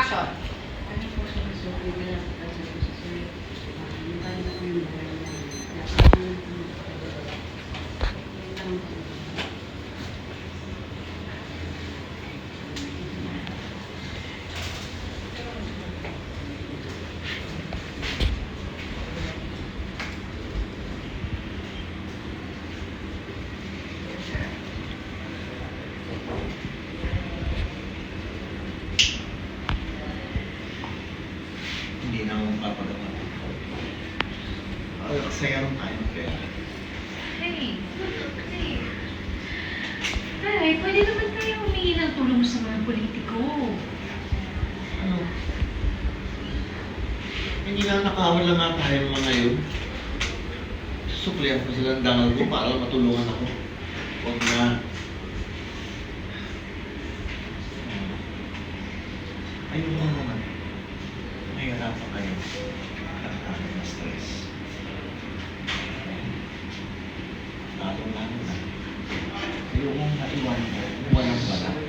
Action! Ano po sa gusto ko nila kasi po sa sulit. Yung kaya na yung buhay na hindi na akong papagawa. Kasi anong tayo kaya? Hey, hey. Ay, pwede naman tayo humingi ng tulong sa mga politiko. Ano? Hindi na nakawala nga tayo mga yun. Susuklihan ko silang dangal ko para matulungan ako. Huwag na. Ayun lang naman. Mahirapan kayo. Nakakaano na stress. Lalo-lalo na. Ayokong naiwan ko. Walang wala.